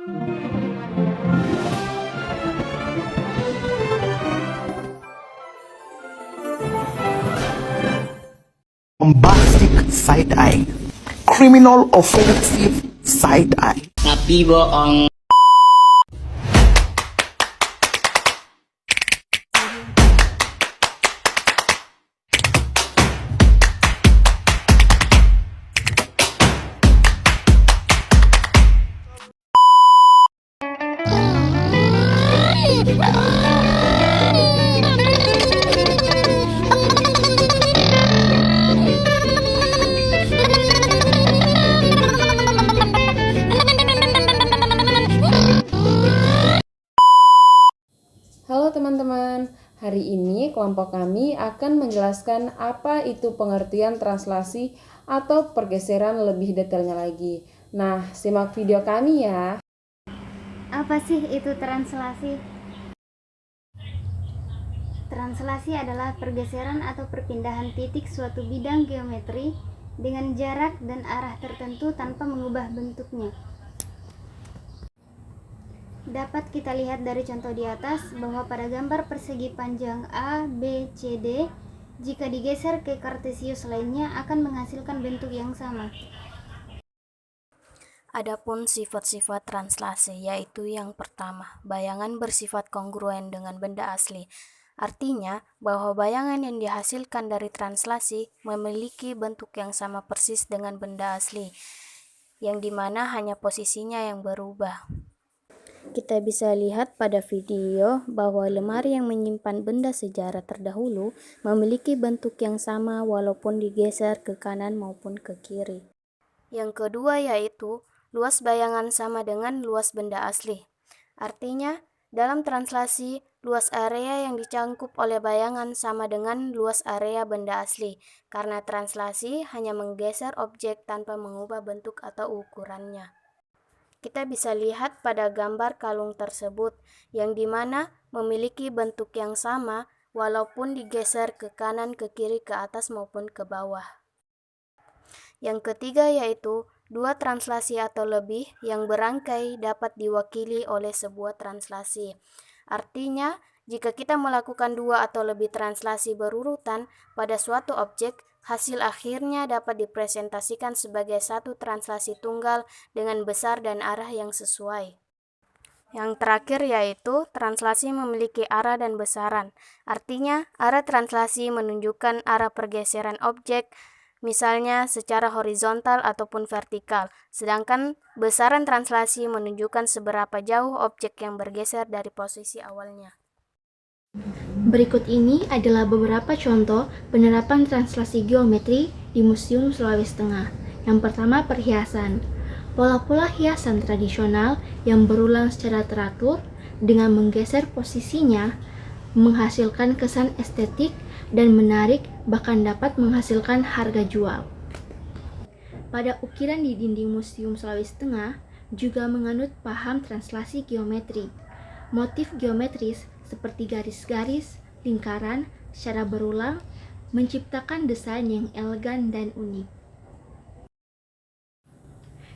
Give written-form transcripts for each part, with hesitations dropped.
Bombastic side-eye, criminal offensive side-eye. Tapi bohong. Halo teman-teman, hari ini kelompok kami akan menjelaskan apa itu pengertian translasi atau pergeseran lebih detailnya lagi. Nah, simak video kami ya. Apa sih itu translasi? Translasi adalah pergeseran atau perpindahan titik suatu bidang geometri dengan jarak dan arah tertentu tanpa mengubah bentuknya. Dapat kita lihat dari contoh di atas bahwa pada gambar persegi panjang A, B, C, D, jika digeser ke kartesius lainnya akan menghasilkan bentuk yang sama. Adapun sifat-sifat translasi yaitu yang pertama, bayangan bersifat kongruen dengan benda asli. Artinya bahwa bayangan yang dihasilkan dari translasi memiliki bentuk yang sama persis dengan benda asli, yang dimana hanya posisinya yang berubah. Kita bisa lihat pada video bahwa lemari yang menyimpan benda sejarah terdahulu memiliki bentuk yang sama walaupun digeser ke kanan maupun ke kiri. Yang kedua yaitu luas bayangan sama dengan luas benda asli. Artinya, dalam translasi, luas area yang dicangkup oleh bayangan sama dengan luas area benda asli, karena translasi hanya menggeser objek tanpa mengubah bentuk atau ukurannya. Kita bisa lihat pada gambar kalung tersebut, yang dimana memiliki bentuk yang sama walaupun digeser ke kanan, ke kiri, ke atas maupun ke bawah. Yang ketiga yaitu dua translasi atau lebih yang berangkai dapat diwakili oleh sebuah translasi. Artinya, jika kita melakukan dua atau lebih translasi berurutan pada suatu objek, hasil akhirnya dapat dipresentasikan sebagai satu translasi tunggal dengan besar dan arah yang sesuai. Yang terakhir yaitu translasi memiliki arah dan besaran. Artinya, arah translasi menunjukkan arah pergeseran objek, misalnya secara horizontal ataupun vertikal, sedangkan besaran translasi menunjukkan seberapa jauh objek yang bergeser dari posisi awalnya. Berikut ini adalah beberapa contoh penerapan translasi geometri di Museum Sulawesi Tengah. Yang pertama, perhiasan. Pola-pola hiasan tradisional yang berulang secara teratur dengan menggeser posisinya menghasilkan kesan estetik dan menarik, bahkan dapat menghasilkan harga jual. Pada ukiran di dinding Museum Sulawesi Tengah juga menganut paham translasi geometri. Motif geometris seperti garis-garis, lingkaran, secara berulang, menciptakan desain yang elegan dan unik.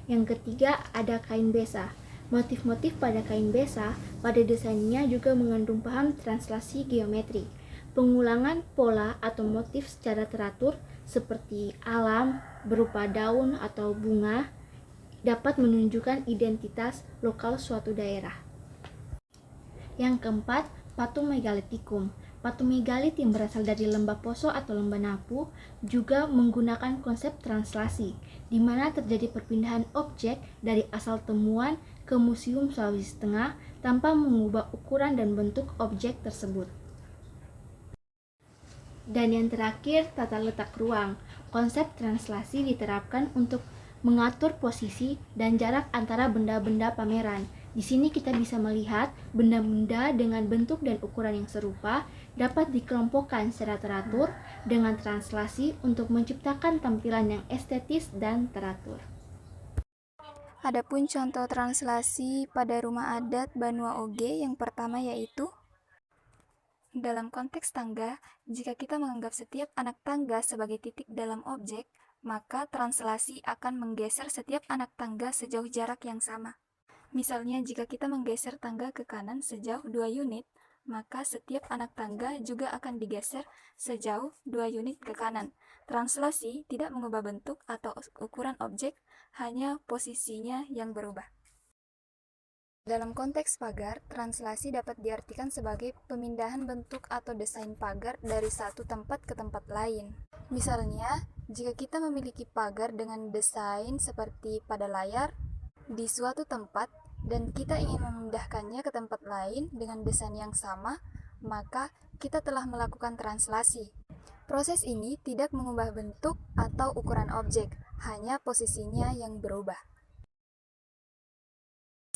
Yang ketiga, ada kain besa. Motif-motif pada kain besa pada desainnya juga mengandung paham translasi geometri. Pengulangan pola atau motif secara teratur seperti alam berupa daun atau bunga dapat menunjukkan identitas lokal suatu daerah. Yang keempat, patung megalitikum. Patung megalit yang berasal dari lembah Poso atau lembah Napu juga menggunakan konsep translasi, di mana terjadi perpindahan objek dari asal temuan ke Museum Sulawesi Tengah tanpa mengubah ukuran dan bentuk objek tersebut. Dan yang terakhir, tata letak ruang. Konsep translasi diterapkan untuk mengatur posisi dan jarak antara benda-benda pameran. Di sini kita bisa melihat benda-benda dengan bentuk dan ukuran yang serupa dapat dikelompokkan secara teratur dengan translasi untuk menciptakan tampilan yang estetis dan teratur. Adapun contoh translasi pada rumah adat Banua Oge yang pertama yaitu dalam konteks tangga, jika kita menganggap setiap anak tangga sebagai titik dalam objek, maka translasi akan menggeser setiap anak tangga sejauh jarak yang sama. Misalnya, jika kita menggeser tangga ke kanan sejauh 2 unit, maka setiap anak tangga juga akan digeser sejauh 2 unit ke kanan. Translasi tidak mengubah bentuk atau ukuran objek, hanya posisinya yang berubah. Dalam konteks pagar, translasi dapat diartikan sebagai pemindahan bentuk atau desain pagar dari satu tempat ke tempat lain. Misalnya, jika kita memiliki pagar dengan desain seperti pada layar di suatu tempat dan kita ingin memindahkannya ke tempat lain dengan desain yang sama, maka kita telah melakukan translasi. Proses ini tidak mengubah bentuk atau ukuran objek, hanya posisinya yang berubah.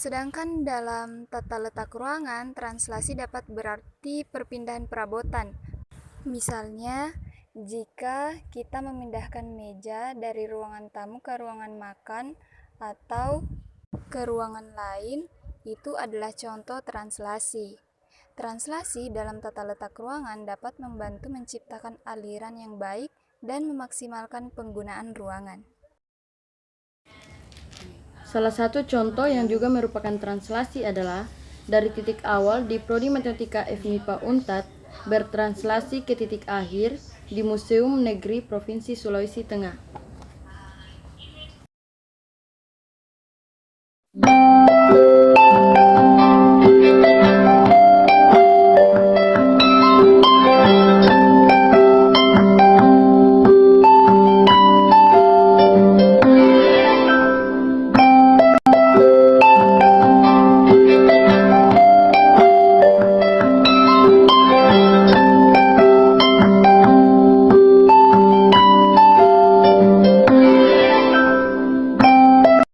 Sedangkan dalam tata letak ruangan, translasi dapat berarti perpindahan perabotan. Misalnya, jika kita memindahkan meja dari ruangan tamu ke ruangan makan atau ke ruangan lain, itu adalah contoh translasi. Translasi dalam tata letak ruangan dapat membantu menciptakan aliran yang baik dan memaksimalkan penggunaan ruangan. Salah satu contoh yang juga merupakan translasi adalah dari titik awal di Prodi Matematika FMIPA Unpad bertranslasi ke titik akhir di Museum Negeri Provinsi Sulawesi Tengah.